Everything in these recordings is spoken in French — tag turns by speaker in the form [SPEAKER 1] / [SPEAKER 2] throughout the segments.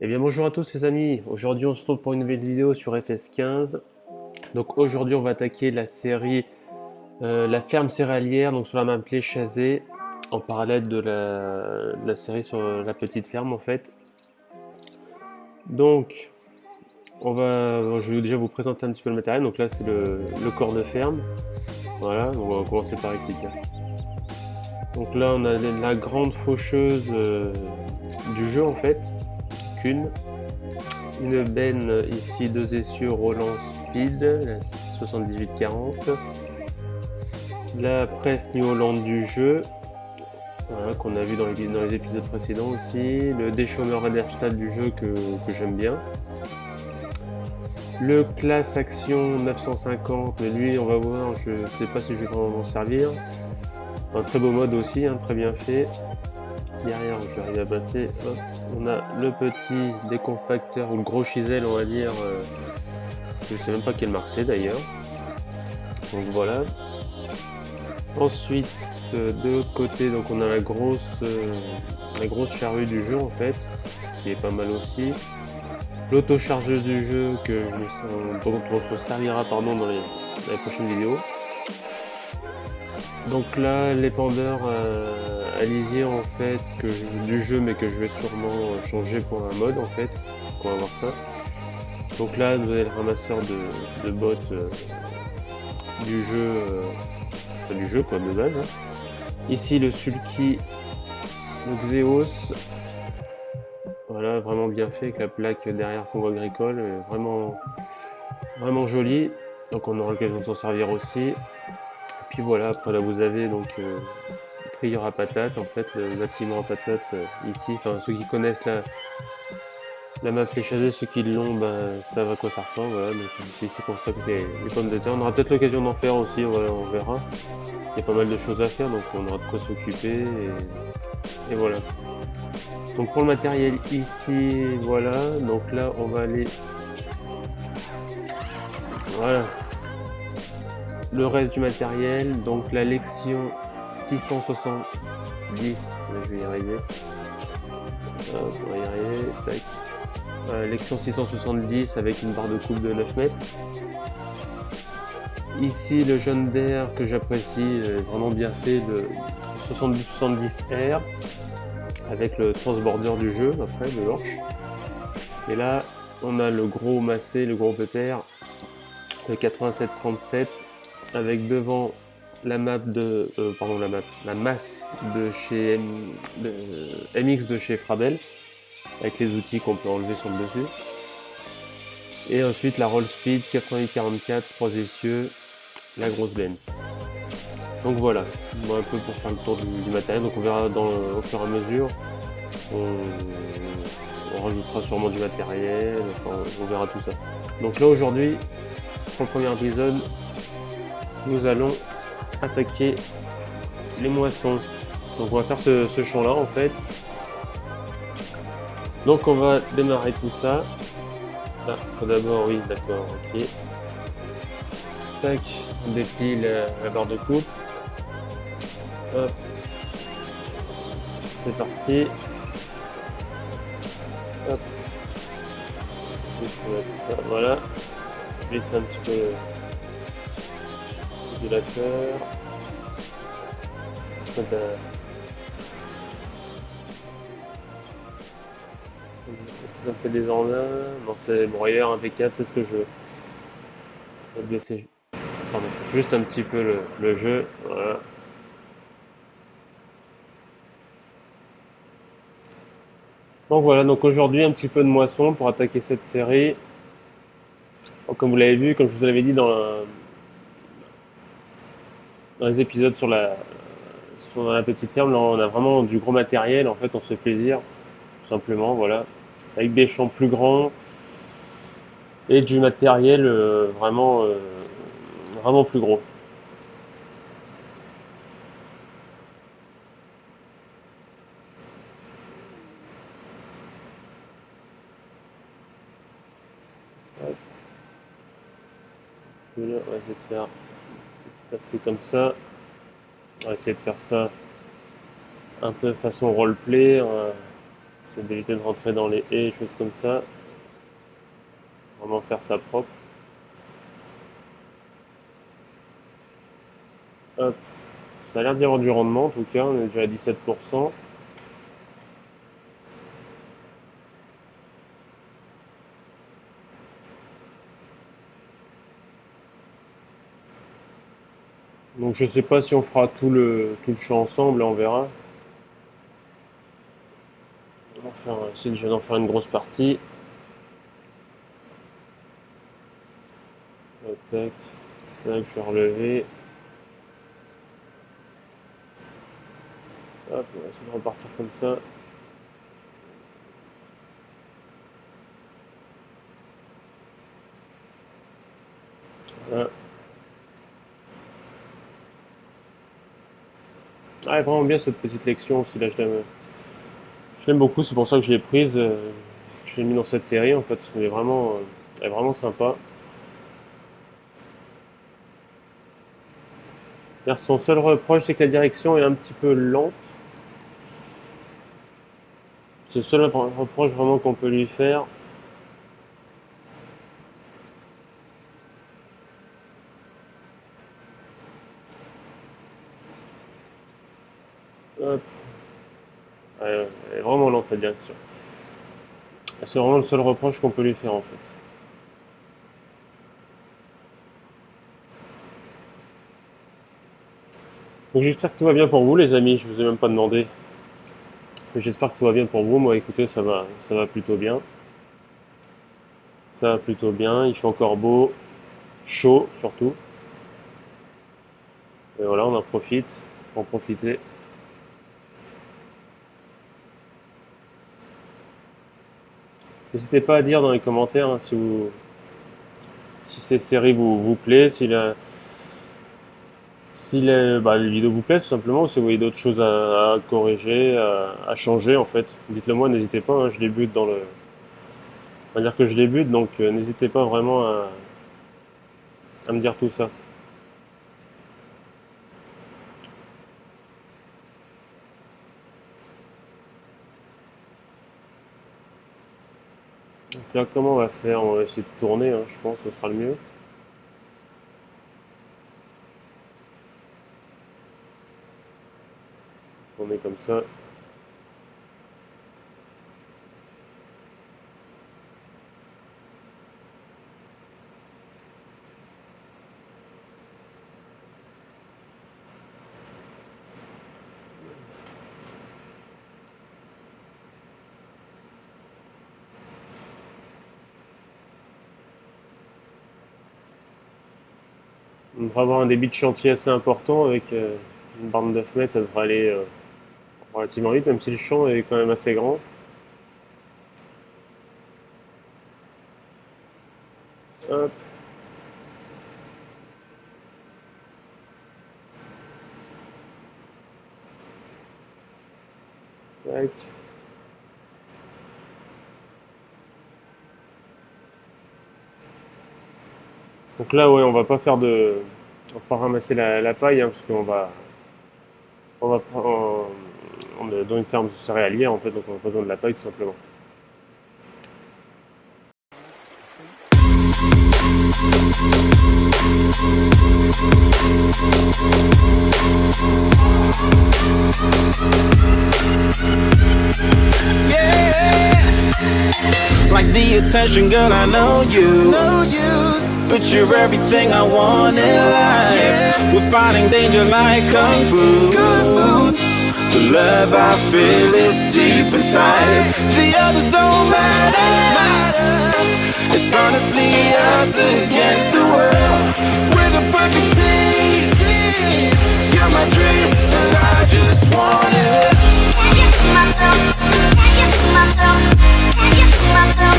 [SPEAKER 1] Eh bien bonjour à tous les amis, aujourd'hui on se retrouve pour une nouvelle vidéo sur FS15. Donc aujourd'hui on va attaquer la série La ferme céréalière, donc sur la map Chazé, en parallèle de la série sur la petite ferme en fait. Donc je vais déjà vous présenter un petit peu le matériel. Donc là c'est le corps de ferme, voilà, donc on va commencer par ici tiens. Donc là on a la grande faucheuse du jeu en fait, une benne ici, deux essieux Roland Speed, la 7840. La presse New Holland du jeu, voilà, qu'on a vu dans les épisodes précédents aussi. Le déchômeur Rederstadt du jeu que j'aime bien. Le classe action 950, mais lui on va voir, je sais pas si je vais vraiment m'en servir. Un très beau mode aussi, hein, très bien fait. Derrière, je vais arriver à passer. Hop. On a le petit décompacteur ou le gros chisel, on va dire. Je sais même pas quelle marque c'est d'ailleurs. Donc voilà. Ensuite, de l'autre côté, donc on a la grosse charrue du jeu en fait, qui est pas mal aussi. L'autochargeuse du jeu dont on se servira dans les prochaines vidéos. Donc là, l'épandeur à lisière en fait du jeu, mais que je vais sûrement changer pour un mode en fait. Donc on va voir ça. Donc là, vous avez le ramasseur de bottes du jeu, du jeu quoi de base. Hein. Ici le sulky, le Xeos. Voilà, vraiment bien fait avec la plaque derrière Convoi Agricole, vraiment, vraiment jolie. Donc on aura l'occasion de s'en servir aussi. Et puis voilà, après là vous avez donc le trieur à patates, en fait, le bâtiment à patates ici. Enfin ceux qui connaissent la map Les Chazés, ceux qui l'ont, ben, savent à quoi ça ressemble. Voilà. Donc c'est ici qu'on stocke les pommes de terre. On aura peut-être l'occasion d'en faire aussi, voilà, on verra. Il y a pas mal de choses à faire, donc on aura de quoi s'occuper. Et voilà. Donc pour le matériel ici, voilà. Donc là, on va aller. Voilà. Le reste du matériel. Donc la Lexion 670. Je vais y arriver. Hop, on va y arriver. Tac. Lexion 670 avec une barre de coupe de 9 mètres. Ici, le jaune d'air que j'apprécie, vraiment bien fait, le 70-70R avec le transborder du jeu, après, de l'orche. Et là, on a le gros massé, le gros pépère, le 87-37, avec devant la masse de chez MX de chez Frabel, avec les outils qu'on peut enlever sur le dessus. Et ensuite la Roll Speed 88-44, 3 essieux, la grosse benne. Donc voilà, un peu pour faire le tour du matériel, donc on verra au fur et à mesure. On rajoutera sûrement du matériel, enfin, on verra tout ça. Donc là aujourd'hui, pour le premier épisode, nous allons attaquer les moissons. Donc on va faire ce champ là en fait. Donc on va démarrer tout ça. Ah, faut d'abord, oui, d'accord, ok. Tac, on déplie la barre de coupe. Hop. C'est parti. Hop. Voilà. Je laisse un petit peu l'ondulateur. Est-ce que ça me fait des enlins? Non, c'est broyeur impeccable, c'est ce que je veux. Je vais baisser juste un petit peu le jeu. Voilà. Donc voilà, donc aujourd'hui un petit peu de moisson pour attaquer cette série. Donc, comme vous l'avez vu, comme je vous l'avais dit dans les épisodes sur la petite ferme, là on a vraiment du gros matériel, en fait on se fait plaisir, tout simplement, voilà. Avec des champs plus grands et du matériel vraiment plus gros. Hop. On va essayer de faire passer comme ça. On va essayer de faire ça un peu façon roleplay. C'est d'éviter de rentrer dans les haies et choses comme ça. Vraiment faire ça propre. Hop. Ça a l'air d'y avoir du rendement en tout cas, on est déjà à 17%. Donc je sais pas si on fera tout le champ ensemble, là, on verra. On va essayer déjà d'en faire une grosse partie. Tac, tac, je vais relever. Hop, on va essayer de repartir comme ça. Voilà. Ah, vraiment bien cette petite lection aussi, là je l'aime beaucoup, c'est pour ça que je l'ai prise. Je l'ai mis dans cette série en fait, elle est vraiment sympa. Son seul reproche, c'est que la direction est un petit peu lente. C'est le seul reproche vraiment qu'on peut lui faire. Hop. Ouais, elle est vraiment lente la direction. C'est vraiment le seul reproche qu'on peut lui faire en fait. Donc j'espère que tout va bien pour vous les amis, je vous ai même pas demandé. J'espère que tout va bien pour vous, moi écoutez ça va plutôt bien. Ça va plutôt bien, il fait encore beau, chaud surtout. Et voilà, on en profite, faut en profiter. N'hésitez pas à dire dans les commentaires hein, si ces séries vous plaisent, si les vidéos vous plaisent tout simplement, ou si vous voyez d'autres choses à corriger, à changer en fait. Dites-le moi, n'hésitez pas, hein, je débute on va dire que je débute, donc n'hésitez pas vraiment à me dire tout ça. Donc là, comment on va faire? On va essayer de tourner, hein, je pense que ce sera le mieux. Tourner comme ça. On devrait avoir un débit de chantier assez important avec une bande de 9 mètres, ça devrait aller relativement vite, même si le champ est quand même assez grand. Hop. Tac. Donc là, ouais, on va pas ramasser la paille, hein, parce on va prendre, on est dans une ferme céréalière en fait, donc on n'a pas besoin de la paille tout simplement.
[SPEAKER 2] Like the attention, girl, I know you. But you're everything I want in life. We're fighting danger like kung fu. The love I feel is deep inside. The others don't matter. It's honestly us against the world. We're the perfect team. You're my dream, and I just want it. Can't get to myself. Can't get to myself. Can't get to myself.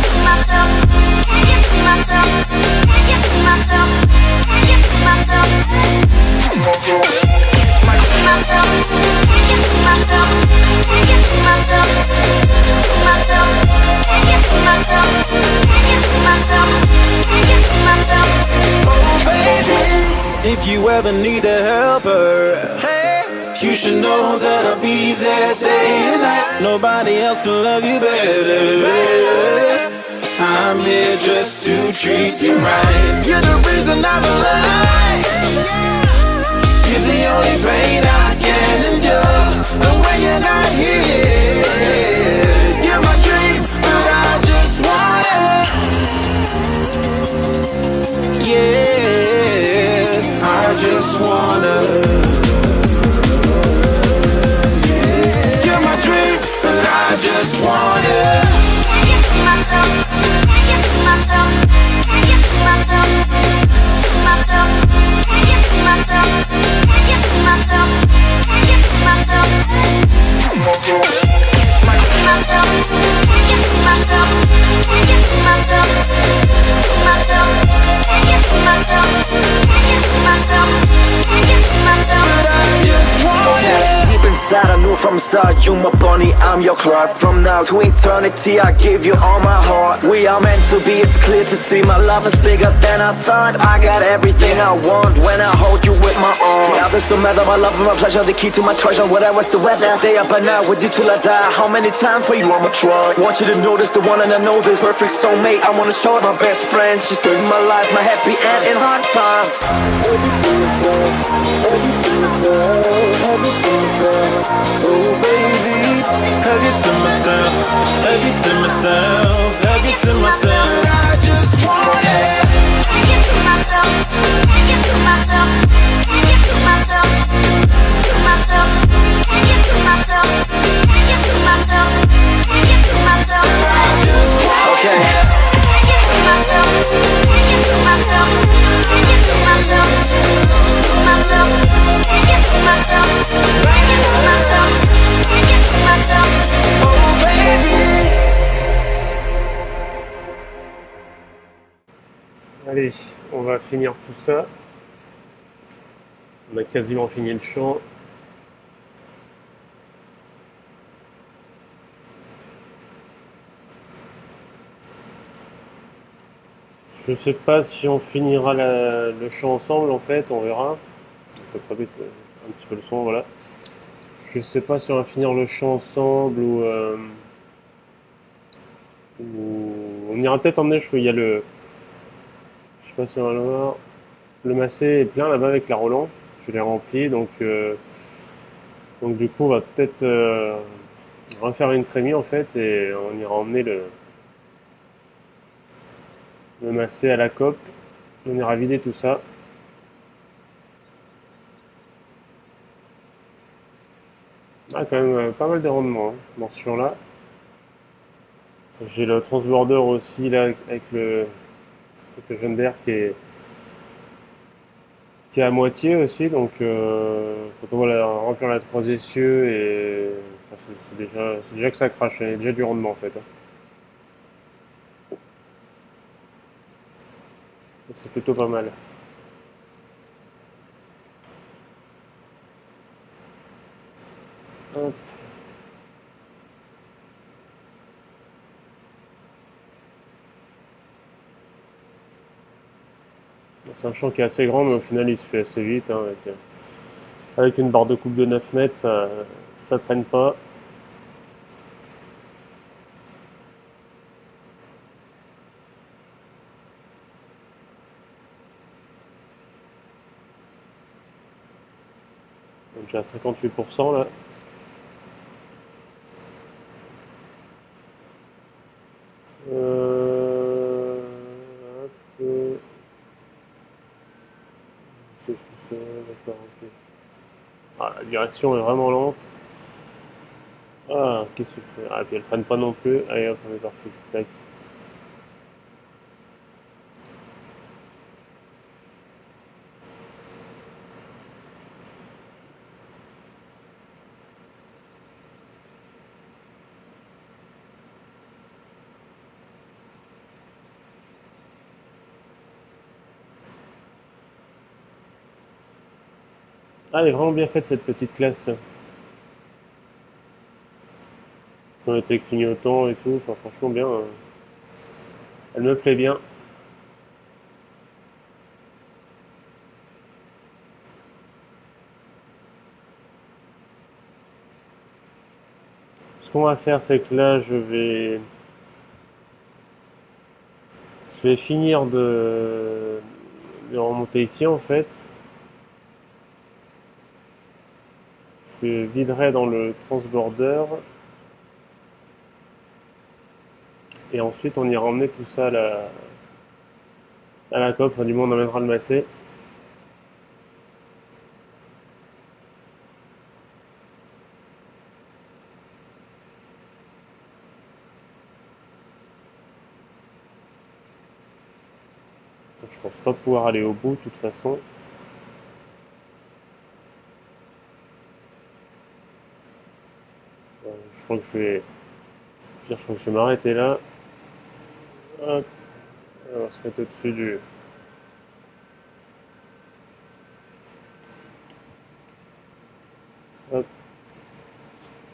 [SPEAKER 2] To myself. Can't get to myself. Can't get to myself. Can't get to myself. To myself. Can't get to myself. Can't get to myself. Can't get to myself. To myself. Can't get to myself. Can't get to myself. Can't get to myself. Oh baby, if you ever need a helper, hey, you should know that I'll be there day and night. Nobody else can love you better. I'm here just to treat you right. You're the reason I'm alive. You're the only pain I can endure. And when you're not here, you're my dream, but I just wanna. Yeah, I just wanna. You're my dream, but I just wanna. Can't get to myself, can't get to myself, can't get to myself, to myself, can't get to myself, can't get to myself, can't get to myself, to myself, can't get to myself, can't get to myself, can't get to myself, to myself, can't get to myself, can't get to myself, can't get to myself, but I just wanna. Deep inside I knew from the start, you my bunny, I'm your Clark. From now to eternity I give you all my heart. We are meant to be, it's clear to see. My love is bigger than I thought. I got everything I want when I hold you with my arms. Yeah, this don't matter, my love and my pleasure, the key to my treasure. Whatever's the weather, day up and out with you till I die. How many times for you I'ma try? Want you to notice the one and I know this. Perfect soulmate, I wanna show it. My best friend, she saved my life, my happy end in hard times. Oh baby, hug it to myself, hug it to myself, hug it to myself. But I just want it. Can't get to myself, can't get to myself, can't get to myself, to myself, can't get to myself, can't get to myself, can't get to myself. I just want it. Can't get to myself, can't get to myself, can't get to myself, to myself, can't get to myself, can't get to myself, can't get to myself. Oh baby.
[SPEAKER 1] Allez, on va finir tout ça. On a quasiment fini le chant. Je sais pas si on finira le chant ensemble en fait, on verra. Je vais attraper un petit peu le son, voilà. Je sais pas si on va finir le chant ensemble ou on ira peut-être emmener, il y a le... Je sais pas si on va le voir. Le Massé est plein là-bas avec la Roland. Je l'ai rempli, donc du coup on va peut-être refaire une trémie en fait et on ira emmener le Massé à la COP. On ira vider tout ça. Ah, quand même pas mal de rendement hein, dans ce champ-là. J'ai le transborder aussi là avec le jeune d'air qui est à moitié aussi, donc quand on va remplir la 3 essieux et enfin, c'est déjà que ça crache, il y a déjà du rendement en fait. Hein. C'est plutôt pas mal. Hop. C'est un champ qui est assez grand, mais au final il se fait assez vite. Hein, avec une barre de coupe de 9 mètres, ça traîne pas. Donc j'ai à 58% là. D'accord, ok. Ah, la direction est vraiment lente. Ah, qu'est-ce que tu fais? Ah, puis elle freine pas non plus. Allez hop, on est parti. Tac. Ah, elle est vraiment bien faite cette petite classe là. On était clignotant et tout, enfin, franchement bien. Elle me plaît bien. Ce qu'on va faire, c'est que là, je vais finir de remonter ici en fait. Je viderai dans le transborder et ensuite on ira emmener tout ça à la coque. Enfin, du moins, on emmènera le massé. Je pense pas pouvoir aller au bout de toute façon. Je crois que je crois que je vais m'arrêter là. Hop, on va se mettre au-dessus du. Hop,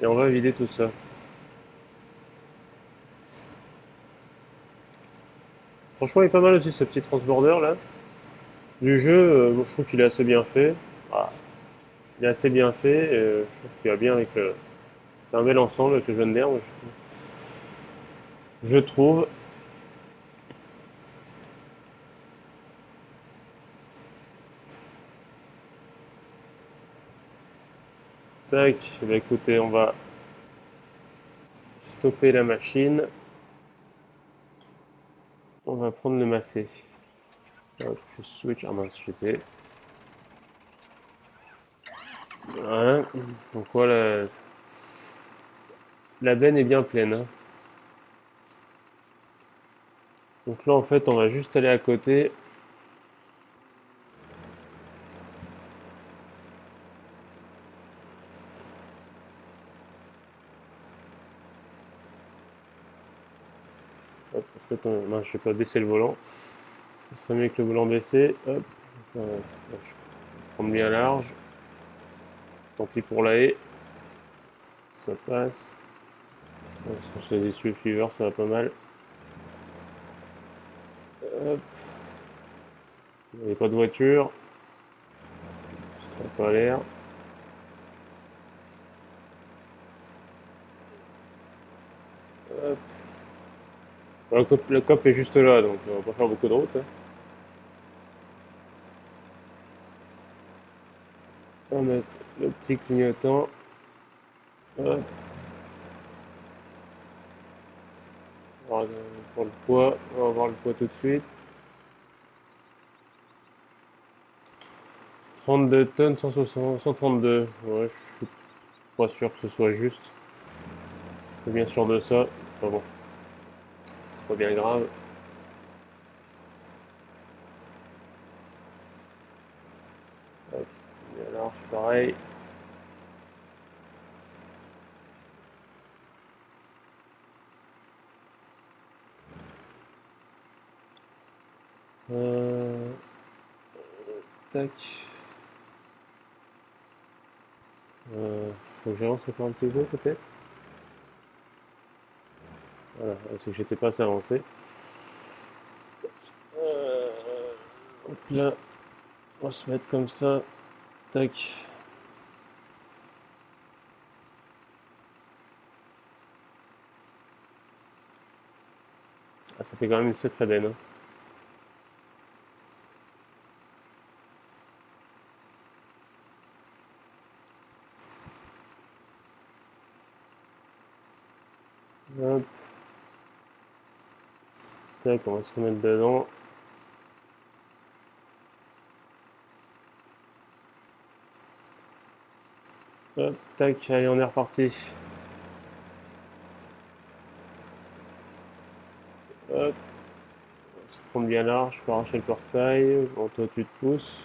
[SPEAKER 1] et on va vider tout ça. Franchement, il est pas mal aussi ce petit transborder là. Du jeu, moi, je trouve qu'il est assez bien fait. Ah, il est assez bien fait. Je trouve qu'il va bien avec le. C'est un bel ensemble avec le jaune d'air, moi, je trouve. Je trouve. Tac, bah écoutez, on va stopper la machine. On va prendre le massé. Hop, je switch. Ah mince, j'étais. Voilà. Donc voilà, la benne est bien pleine, hein. Donc là, en fait, on va juste aller à côté. Hop, en fait, non, je vais pas baisser le volant. Ce serait mieux que le volant baissé. Hop. Je vais prendre bien large. Tant pis pour la haie. Ça passe. Sur les essuies suiveurs, ça va pas mal. Hop. Il n'y a pas de voiture. Ça n'a pas l'air. Hop. Le cop est juste là, donc on va pas faire beaucoup de route, hein. On va mettre le petit clignotant. Hop. Pour le poids, on va voir le poids tout de suite. 32 tonnes, 132. Ouais, je suis pas sûr que ce soit juste. Je suis bien sûr de ça. Enfin bon, c'est pas bien grave. Hop, bien large, pareil. Euh, tac. Faut que j'avance encore un petit peu peut-être. Voilà, c'est que j'étais pas assez avancé. Hop là, on va se mettre comme ça. Tac. Ah, ça fait quand même une sacrée benne, hein. Hop. Tac, on va se remettre dedans. Hop, tac, allez, on est reparti. Hop, on se prend bien large pour arracher le portail. Bon, toi, tu te pousses.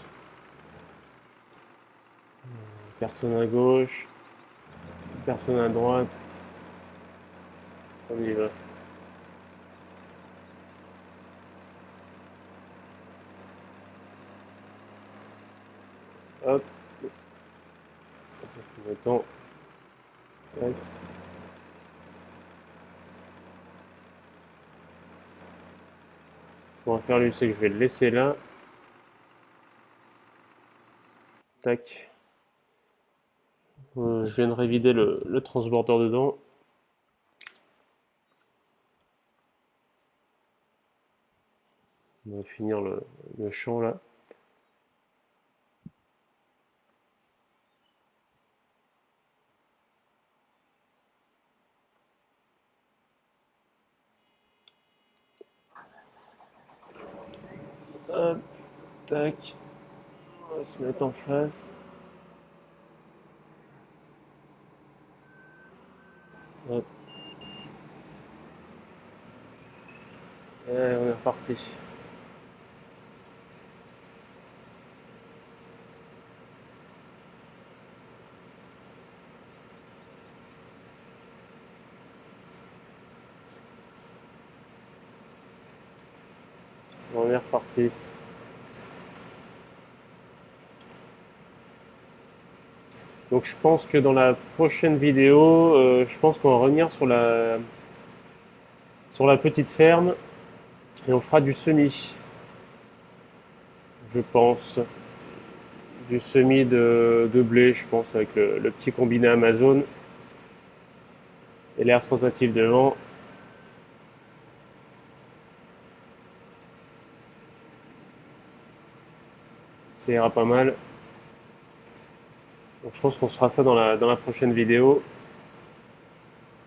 [SPEAKER 1] Personne à gauche, personne à droite. On y va. Hop. Attends. Tac. Ce qu'on va faire lui, c'est que je vais le laisser là. Tac. Je viens de révider le transborder dedans. de finir le champ là. Hop, tac, on va se mettre en face. Hop. Et on est reparti. On est reparti. Donc je pense que dans la prochaine vidéo, je pense qu'on va revenir sur la petite ferme et on fera du semis. Je pense. Du semis de blé, je pense, avec le petit combiné Amazon et l'air rotatif devant. Ça ira pas mal. Donc je pense qu'on fera ça dans la prochaine vidéo.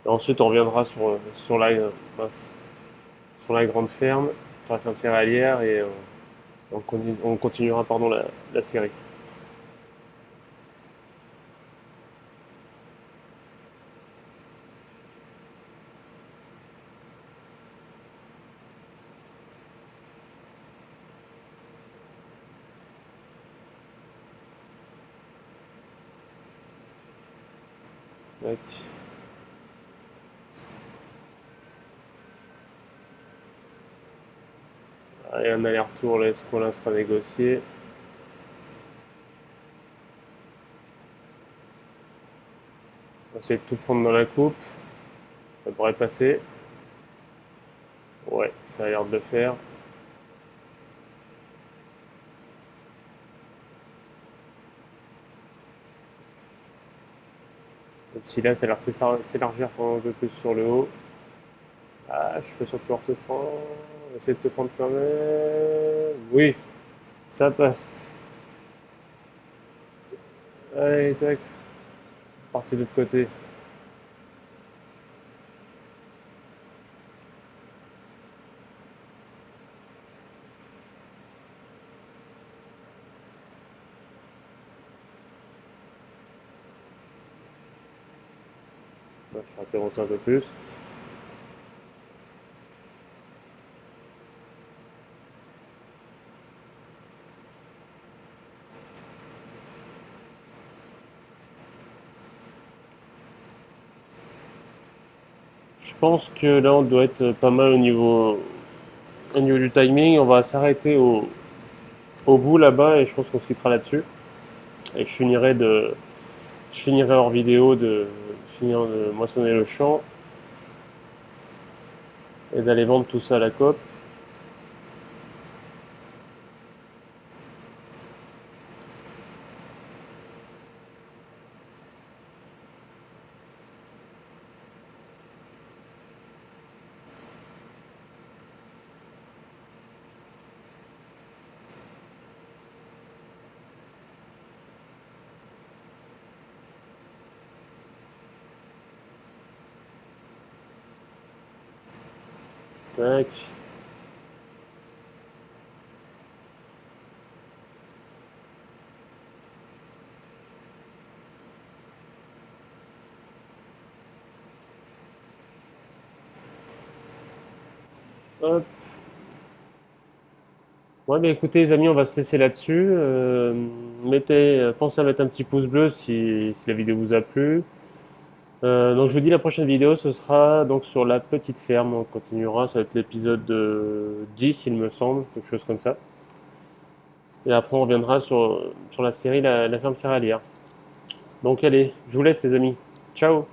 [SPEAKER 1] Et ensuite on reviendra sur la grande ferme, sur la ferme céréalière et on continuera pardon, la série. Tac. Allez, un aller-retour, là, ce point-là sera négocié. On va essayer de tout prendre dans la coupe. Ça devrait passer. Ouais, ça a l'air de le faire. Si là, ça a l'air de s'élargir un peu plus sur le haut. Ah, je suis pas sûr de pouvoir te prendre. On va essayer de te prendre quand même. Oui, ça passe. Allez, tac. Parti de l'autre côté. Je vais référencer un peu plus. Je pense que là on doit être pas mal au niveau du timing. On va s'arrêter au bout là-bas et je pense qu'on se quittera là-dessus. Et je finirai hors vidéo de finir de moissonner le champ et d'aller vendre tout ça à la coop. Tac. Hop. Ouais, mais écoutez les amis, on va se laisser là-dessus. Pensez à mettre un petit pouce bleu si la vidéo vous a plu. Donc je vous dis la prochaine vidéo, ce sera donc sur la petite ferme. On continuera, ça va être l'épisode 10 il me semble, quelque chose comme ça. Et après on reviendra sur la série la ferme céréalière. Donc allez, je vous laisse les amis. Ciao!